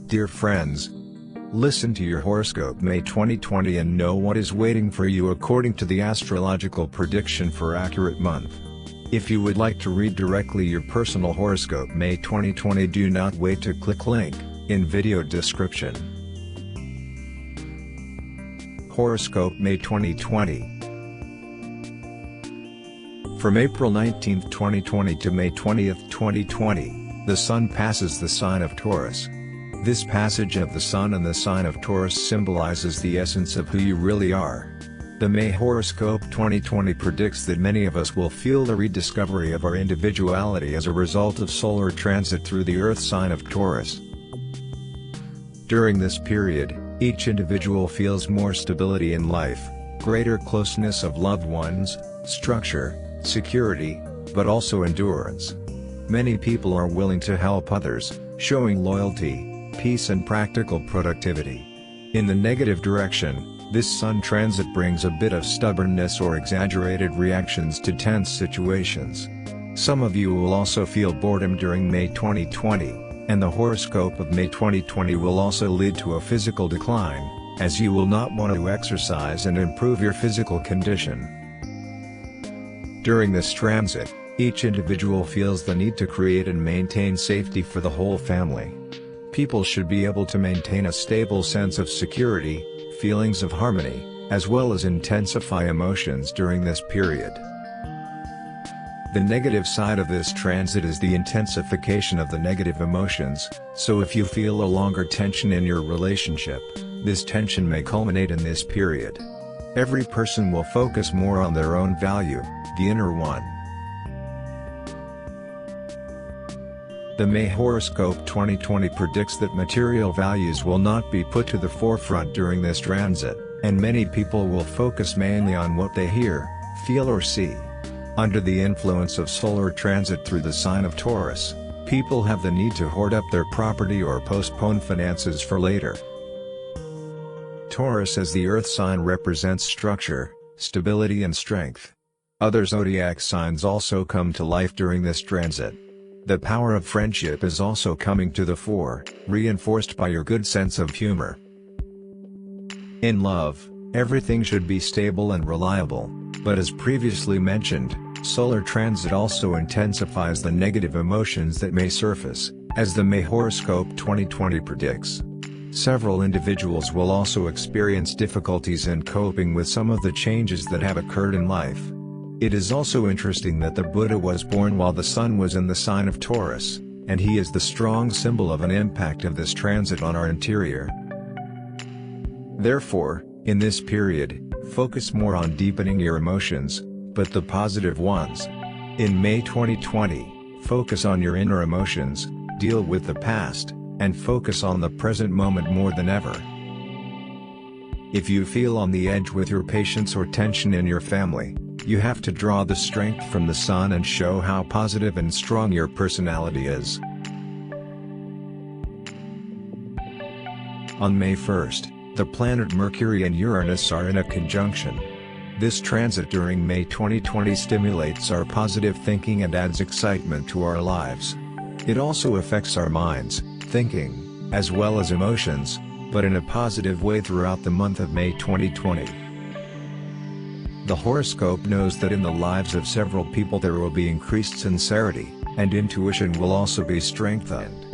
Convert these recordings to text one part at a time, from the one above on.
Dear friends, listen to your horoscope May 2020 and know what is waiting for you according to the astrological prediction for accurate month. If you would like to read directly your personal horoscope May 2020, do not wait to click link in video description. Horoscope May 2020. From April 19, 2020 to May 20, 2020, the Sun passes the sign of Taurus. This passage of the Sun in the sign of Taurus symbolizes the essence of who you really are. The May horoscope 2020 predicts that many of us will feel the rediscovery of our individuality as a result of solar transit through the Earth sign of Taurus. During this period, each individual feels more stability in life, greater closeness of loved ones, structure, security, but also endurance. Many people are willing to help others, showing loyalty, peace and practical productivity. In the negative direction, this Sun transit brings a bit of stubbornness or exaggerated reactions to tense situations. Some of you will also feel boredom during May 2020, and the horoscope of May 2020 will also lead to a physical decline, as you will not want to exercise and improve your physical condition. During this transit, each individual feels the need to create and maintain safety for the whole family. People should be able to maintain a stable sense of security, feelings of harmony, as well as intensify emotions during this period. The negative side of this transit is the intensification of the negative emotions, so if you feel a longer tension in your relationship, this tension may culminate in this period. Every person will focus more on their own value, the inner one. The May horoscope 2020 predicts that material values will not be put to the forefront during this transit, and many people will focus mainly on what they hear, feel or see. Under the influence of solar transit through the sign of Taurus, people have the need to hoard up their property or postpone finances for later. Taurus as the earth sign represents structure, stability and strength. Other zodiac signs also come to life during this transit. The power of friendship is also coming to the fore, reinforced by your good sense of humor. In love, everything should be stable and reliable, but as previously mentioned, solar transit also intensifies the negative emotions that may surface, as the May horoscope 2020 predicts. Several individuals will also experience difficulties in coping with some of the changes that have occurred in life. It is also interesting that the Buddha was born while the Sun was in the sign of Taurus, and he is the strong symbol of an impact of this transit on our interior. Therefore, in this period, focus more on deepening your emotions, but the positive ones. In May 2020, focus on your inner emotions, deal with the past, and focus on the present moment more than ever. If you feel on the edge with your patience or tension in your family, you have to draw the strength from the Sun and show how positive and strong your personality is. On May 1st, the planet Mercury and Uranus are in a conjunction. This transit during May 2020 stimulates our positive thinking and adds excitement to our lives. It also affects our minds, thinking, as well as emotions, but in a positive way throughout the month of May 2020. The horoscope knows that in the lives of several people there will be increased sincerity, and intuition will also be strengthened.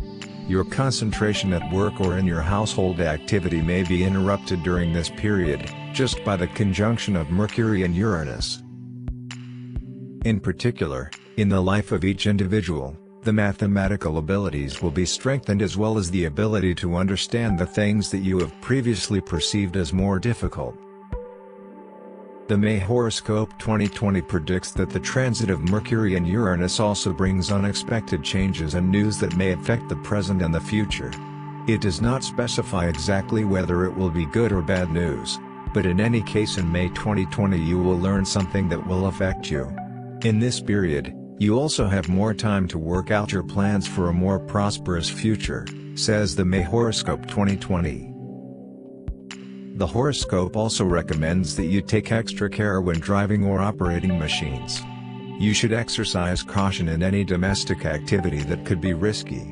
Your concentration at work or in your household activity may be interrupted during this period, just by the conjunction of Mercury and Uranus. In particular, in the life of each individual, the mathematical abilities will be strengthened as well as the ability to understand the things that you have previously perceived as more difficult. The May horoscope 2020 predicts that the transit of Mercury and Uranus also brings unexpected changes and news that may affect the present and the future. It does not specify exactly whether it will be good or bad news, but in any case in May 2020 you will learn something that will affect you. In this period, you also have more time to work out your plans for a more prosperous future, says the May horoscope 2020. The horoscope also recommends that you take extra care when driving or operating machines. You should exercise caution in any domestic activity that could be risky.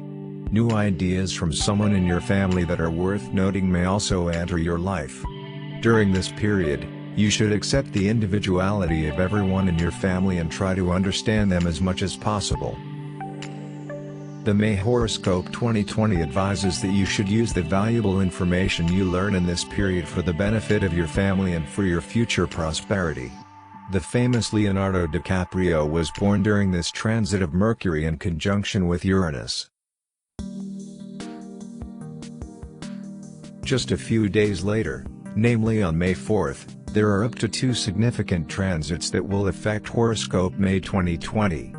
New ideas from someone in your family that are worth noting may also enter your life. During this period, you should accept the individuality of everyone in your family and try to understand them as much as possible. The May Horoscope 2020 advises that you should use the valuable information you learn in this period for the benefit of your family and for your future prosperity. The famous Leonardo DiCaprio was born during this transit of Mercury in conjunction with Uranus. Just a few days later, namely on May 4th, there are up to 2 significant transits that will affect Horoscope May 2020.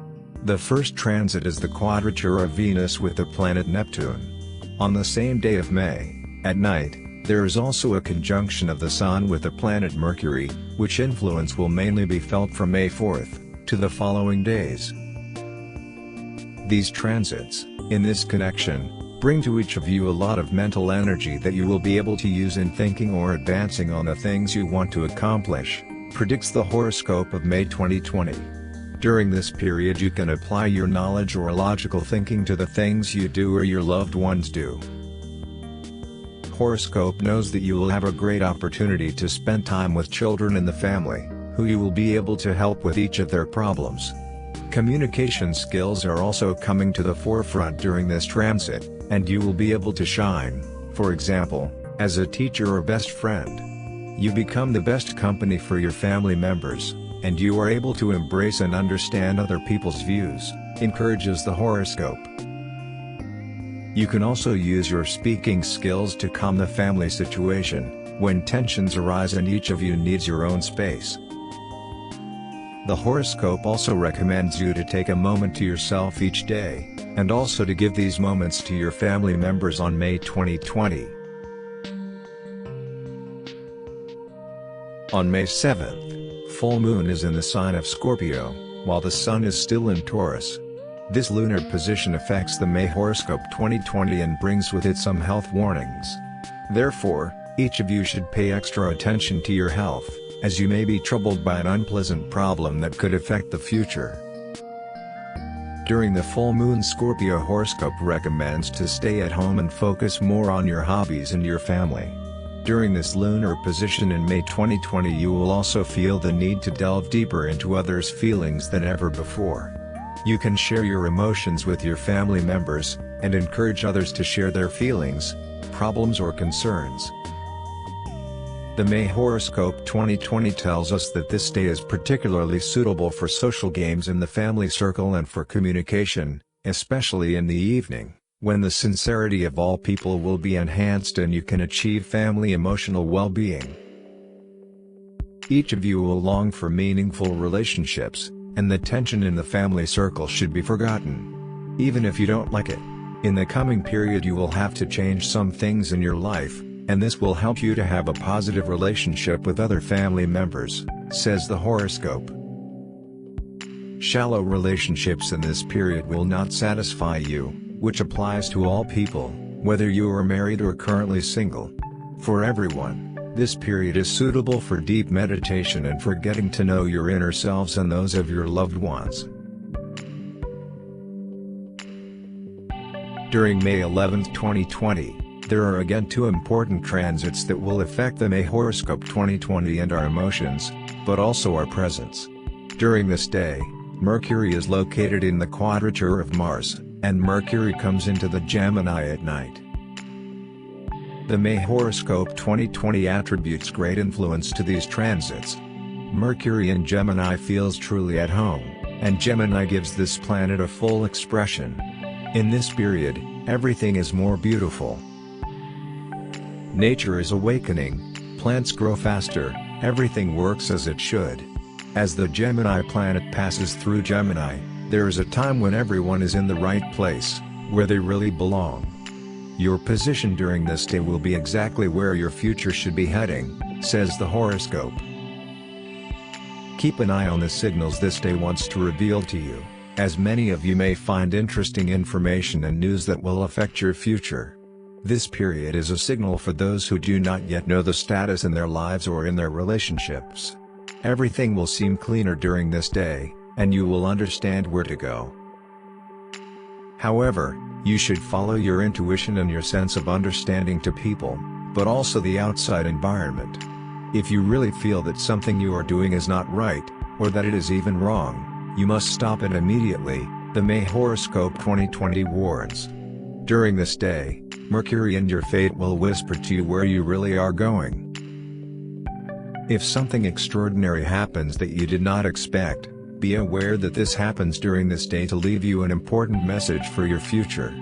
The first transit is the quadrature of Venus with the planet Neptune. On the same day of May, at night, there is also a conjunction of the Sun with the planet Mercury, which influence will mainly be felt from May 4th, to the following days. These transits, in this connection, bring to each of you a lot of mental energy that you will be able to use in thinking or advancing on the things you want to accomplish, predicts the horoscope of May 2020. During this period you can apply your knowledge or logical thinking to the things you do or your loved ones do. Horoscope knows that you will have a great opportunity to spend time with children in the family, who you will be able to help with each of their problems. Communication skills are also coming to the forefront during this transit, and you will be able to shine, for example, as a teacher or best friend. You become the best company for your family members, and you are able to embrace and understand other people's views, encourages the horoscope. You can also use your speaking skills to calm the family situation, when tensions arise and each of you needs your own space. The horoscope also recommends you to take a moment to yourself each day, and also to give these moments to your family members on May 2020. On May 7th, full moon is in the sign of Scorpio, while the Sun is still in Taurus. This lunar position affects the May horoscope 2020 and brings with it some health warnings. Therefore, each of you should pay extra attention to your health, as you may be troubled by an unpleasant problem that could affect the future. During the full moon, Scorpio horoscope recommends to stay at home and focus more on your hobbies and your family. During this lunar position in May 2020 you will also feel the need to delve deeper into others' feelings than ever before. You can share your emotions with your family members, and encourage others to share their feelings, problems or concerns. The May horoscope 2020 tells us that this day is particularly suitable for social games in the family circle and for communication, especially in the evening, when the sincerity of all people will be enhanced and you can achieve family emotional well-being. Each of you will long for meaningful relationships, and the tension in the family circle should be forgotten. Even if you don't like it, in the coming period you will have to change some things in your life, and this will help you to have a positive relationship with other family members, says the horoscope. Shallow relationships in this period will not satisfy you, which applies to all people, whether you are married or currently single. For everyone, this period is suitable for deep meditation and for getting to know your inner selves and those of your loved ones. During May 11, 2020, there are again 2 important transits that will affect the May horoscope 2020 and our emotions, but also our presence. During this day, Mercury is located in the quadrature of Mars, and Mercury comes into the Gemini at night. The May horoscope 2020 attributes great influence to these transits. Mercury in Gemini feels truly at home, and Gemini gives this planet a full expression. In this period, everything is more beautiful. Nature is awakening, plants grow faster, everything works as it should. As the Gemini planet passes through Gemini, there is a time when everyone is in the right place, where they really belong. Your position during this day will be exactly where your future should be heading, says the horoscope. Keep an eye on the signals this day wants to reveal to you, as many of you may find interesting information and news that will affect your future. This period is a signal for those who do not yet know the status in their lives or in their relationships. Everything will seem cleaner during this day, and you will understand where to go. However, you should follow your intuition and your sense of understanding to people, but also the outside environment. If you really feel that something you are doing is not right, or that it is even wrong, you must stop it immediately, the May Horoscope 2020 warns. During this day, Mercury and your fate will whisper to you where you really are going. If something extraordinary happens that you did not expect, be aware that this happens during this day to leave you an important message for your future.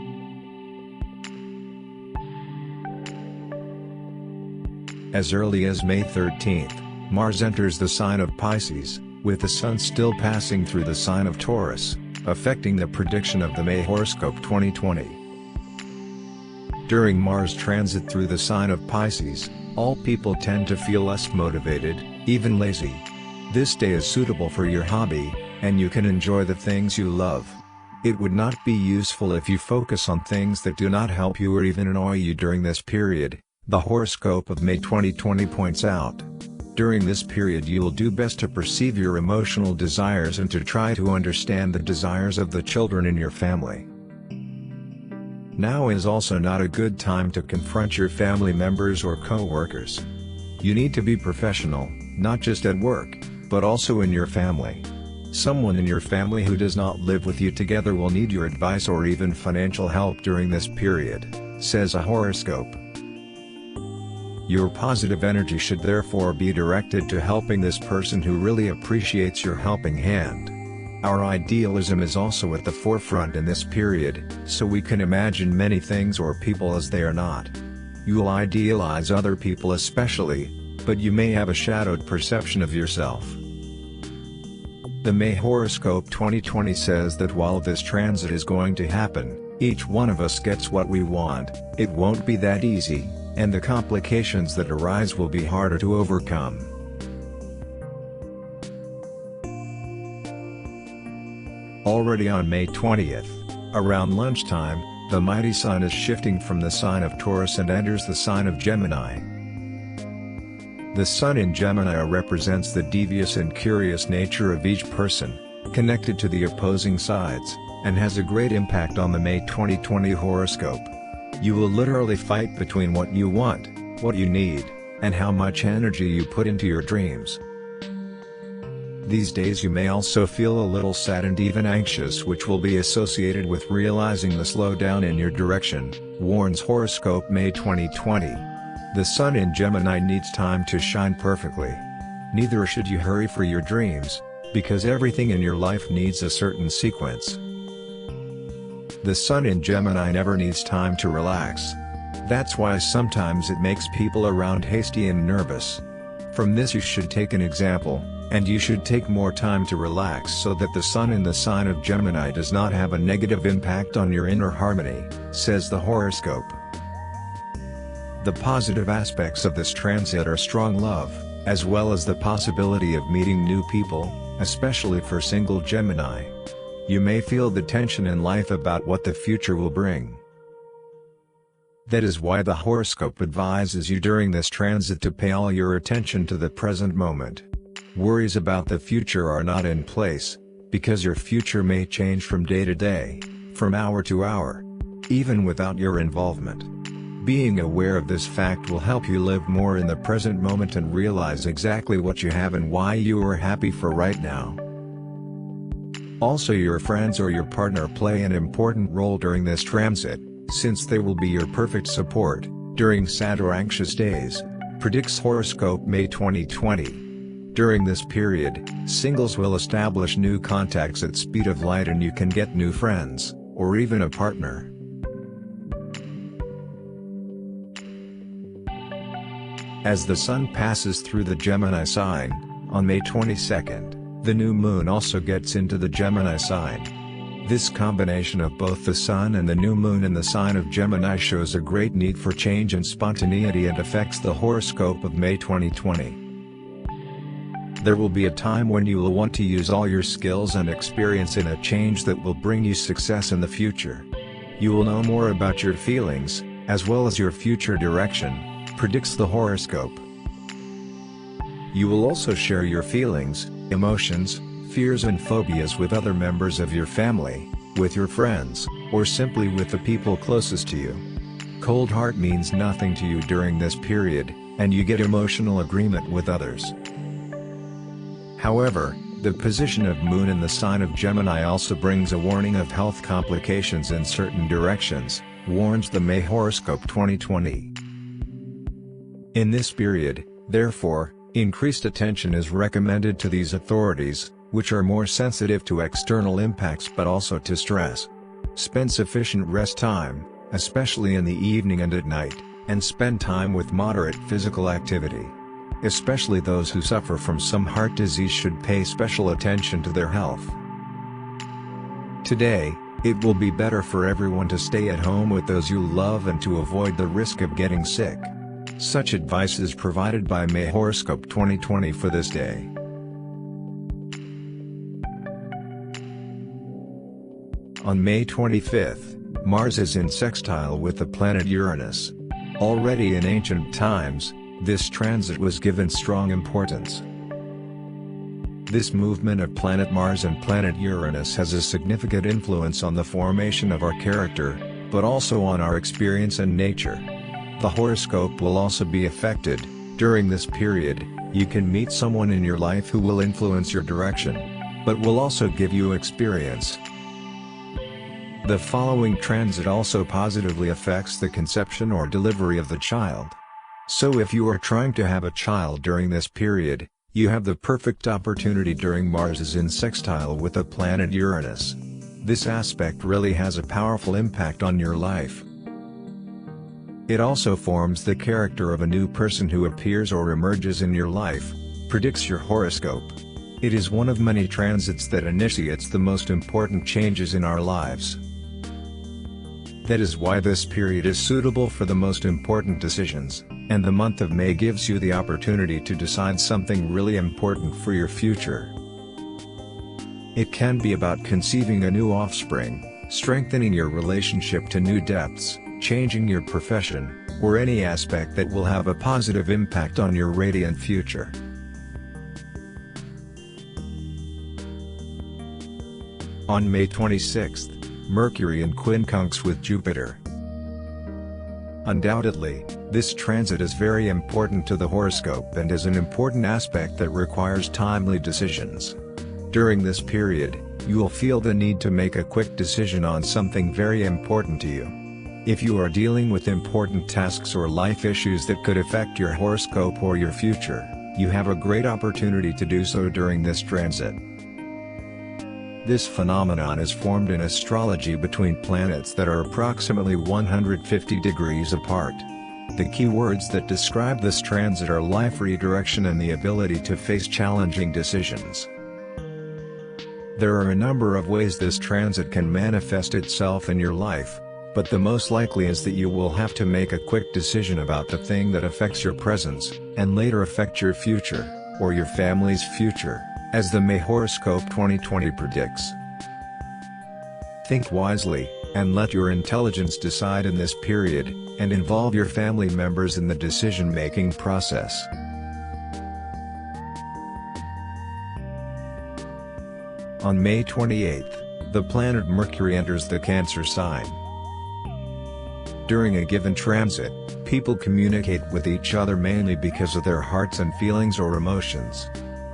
As early as May 13th, Mars enters the sign of Pisces, with the Sun still passing through the sign of Taurus, affecting the prediction of the May Horoscope 2020. During Mars transit through the sign of Pisces, all people tend to feel less motivated, even lazy. This day is suitable for your hobby, and you can enjoy the things you love. It would not be useful if you focus on things that do not help you or even annoy you during this period, the horoscope of May 2020 points out. During this period you will do best to perceive your emotional desires and to try to understand the desires of the children in your family. Now is also not a good time to confront your family members or co-workers. You need to be professional, not just at work, but also in your family. Someone in your family who does not live with you together will need your advice or even financial help during this period, says a horoscope. Your positive energy should therefore be directed to helping this person who really appreciates your helping hand. Our idealism is also at the forefront in this period, so we can imagine many things or people as they are not. You'll idealize other people especially, but you may have a shadowed perception of yourself. The May Horoscope 2020 says that while this transit is going to happen, each one of us gets what we want. It won't be that easy, and the complications that arise will be harder to overcome. Already on May 20th, around lunchtime, the mighty Sun is shifting from the sign of Taurus and enters the sign of Gemini. The Sun in Gemini represents the devious and curious nature of each person, connected to the opposing sides, and has a great impact on the May 2020 horoscope. You will literally fight between what you want, what you need, and how much energy you put into your dreams. These days you may also feel a little sad and even anxious, which will be associated with realizing the slowdown in your direction, warns Horoscope May 2020. The Sun in Gemini needs time to shine perfectly. Neither should you hurry for your dreams, because everything in your life needs a certain sequence. The Sun in Gemini never needs time to relax. That's why sometimes it makes people around hasty and nervous. From this you should take an example, and you should take more time to relax so that the Sun in the sign of Gemini does not have a negative impact on your inner harmony, says the horoscope. The positive aspects of this transit are strong love, as well as the possibility of meeting new people, especially for single Gemini. You may feel the tension in life about what the future will bring. That is why the horoscope advises you during this transit to pay all your attention to the present moment. Worries about the future are not in place, because your future may change from day to day, from hour to hour, even without your involvement. Being aware of this fact will help you live more in the present moment and realize exactly what you have and why you are happy for right now. Also, your friends or your partner play an important role during this transit, since they will be your perfect support during sad or anxious days, predicts Horoscope May 2020. During this period, singles will establish new contacts at speed of light and you can get new friends, or even a partner. As the Sun passes through the Gemini sign, on May 22nd, the new moon also gets into the Gemini sign. This combination of both the Sun and the new moon in the sign of Gemini shows a great need for change and spontaneity and affects the horoscope of May 2020. There will be a time when you will want to use all your skills and experience in a change that will bring you success in the future. You will know more about your feelings, as well as your future direction, predicts the horoscope. You will also share your feelings, emotions, fears and phobias with other members of your family, with your friends, or simply with the people closest to you. Cold heart means nothing to you during this period, and you get emotional agreement with others. However, the position of Moon in the sign of Gemini also brings a warning of health complications in certain directions, warns the May horoscope 2020. In this period, therefore, increased attention is recommended to these authorities, which are more sensitive to external impacts but also to stress. Spend sufficient rest time, especially in the evening and at night, and spend time with moderate physical activity. Especially those who suffer from some heart disease should pay special attention to their health. Today, it will be better for everyone to stay at home with those you love and to avoid the risk of getting sick. Such advice is provided by May horoscope 2020 for this day. On May 25th, Mars is in sextile with the planet Uranus. Already in ancient times, this transit was given strong importance. This movement of planet Mars and planet Uranus has a significant influence on the formation of our character, but also on our experience and nature. The horoscope will also be affected. During this period, you can meet someone in your life who will influence your direction, but will also give you experience. The following transit also positively affects the conception or delivery of the child. So if you are trying to have a child during this period, you have the perfect opportunity during Mars is in sextile with the planet Uranus. This aspect really has a powerful impact on your life. It also forms the character of a new person who appears or emerges in your life, predicts your horoscope. It is one of many transits that initiates the most important changes in our lives. That is why this period is suitable for the most important decisions, and the month of May gives you the opportunity to decide something really important for your future. It can be about conceiving a new offspring, strengthening your relationship to new depths, changing your profession, or any aspect that will have a positive impact on your radiant future. On May 26th, Mercury in quincunx with Jupiter. Undoubtedly, this transit is very important to the horoscope and is an important aspect that requires timely decisions. During this period, you will feel the need to make a quick decision on something very important to you. If you are dealing with important tasks or life issues that could affect your horoscope or your future, you have a great opportunity to do so during this transit. This phenomenon is formed in astrology between planets that are approximately 150 degrees apart. The key words that describe this transit are life redirection and the ability to face challenging decisions. There are a number of ways this transit can manifest itself in your life, but the most likely is that you will have to make a quick decision about the thing that affects your present, and later affect your future, or your family's future, as the May horoscope 2020 predicts. Think wisely, and let your intelligence decide in this period, and involve your family members in the decision-making process. On May 28th, the planet Mercury enters the Cancer sign. During a given transit, people communicate with each other mainly because of their hearts and feelings or emotions.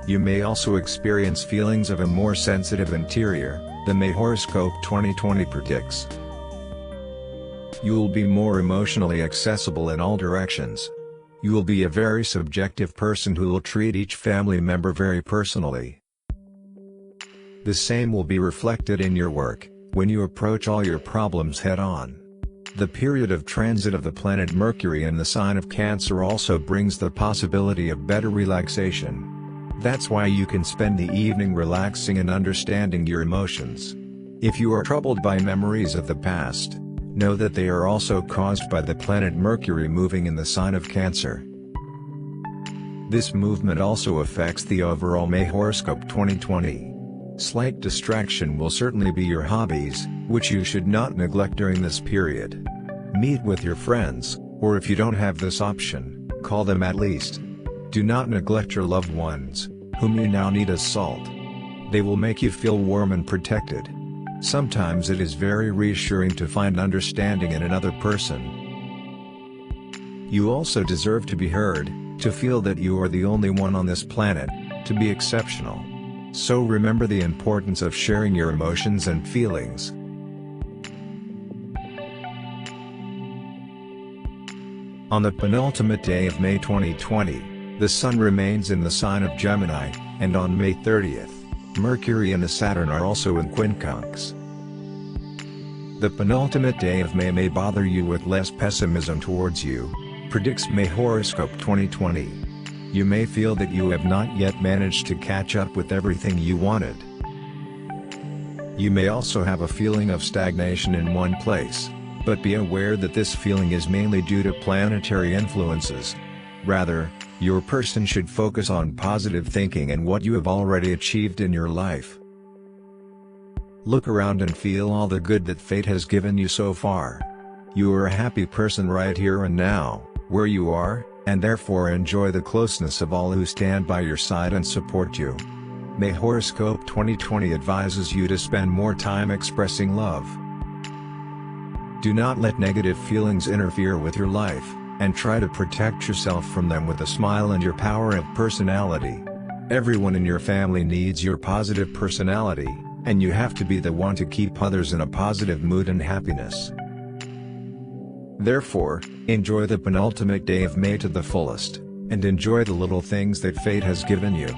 You may also experience feelings of a more sensitive interior, the May horoscope 2020 predicts. You will be more emotionally accessible in all directions. You will be a very subjective person who will treat each family member very personally. The same will be reflected in your work, when you approach all your problems head-on. The period of transit of the planet Mercury in the sign of Cancer also brings the possibility of better relaxation. That's why you can spend the evening relaxing and understanding your emotions. If you are troubled by memories of the past, know that they are also caused by the planet Mercury moving in the sign of Cancer. This movement also affects the overall May horoscope 2020. Slight distraction will certainly be your hobbies, which you should not neglect during this period. Meet with your friends, or if you don't have this option, call them at least. Do not neglect your loved ones, whom you now need as salt. They will make you feel warm and protected. Sometimes it is very reassuring to find understanding in another person. You also deserve to be heard, to feel that you are the only one on this planet, to be exceptional. So remember the importance of sharing your emotions and feelings. On the penultimate day of May 2020, the Sun remains in the sign of Gemini, and on May 30th, Mercury and Saturn are also in quincunx. The penultimate day of May bother you with less pessimism towards you, predicts May Horoscope 2020. You may feel that you have not yet managed to catch up with everything you wanted. You may also have a feeling of stagnation in one place, but be aware that this feeling is mainly due to planetary influences. Rather, your person should focus on positive thinking and what you have already achieved in your life. Look around and feel all the good that fate has given you so far. You are a happy person right here and now, where you are, and therefore enjoy the closeness of all who stand by your side and support you. May Horoscope 2020 advises you to spend more time expressing love. Do not let negative feelings interfere with your life, and try to protect yourself from them with a smile and your power of personality. Everyone in your family needs your positive personality, and you have to be the one to keep others in a positive mood and happiness. Therefore, enjoy the penultimate day of May to the fullest, and enjoy the little things that fate has given you.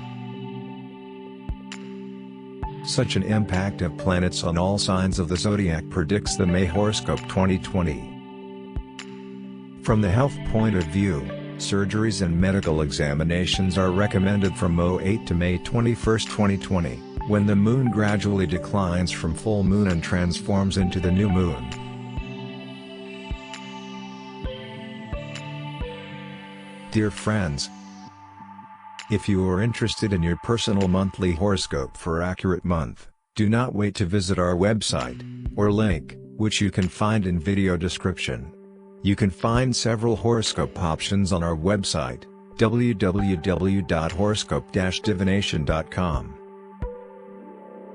Such an impact of planets on all signs of the zodiac predicts the May Horoscope 2020. From the health point of view, surgeries and medical examinations are recommended from May 8 to May 21, 2020, when the moon gradually declines from full moon and transforms into the new moon. Dear friends, if you are interested in your personal monthly horoscope for accurate month, do not wait to visit our website, or link, which you can find in video description. You can find several horoscope options on our website, www.horoscope-divination.com.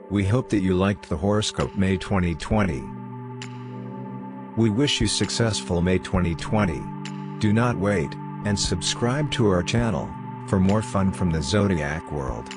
We hope that you liked the horoscope May 2020. We wish you successful May 2020. Do not wait, and subscribe to our channel, for more fun from the zodiac world.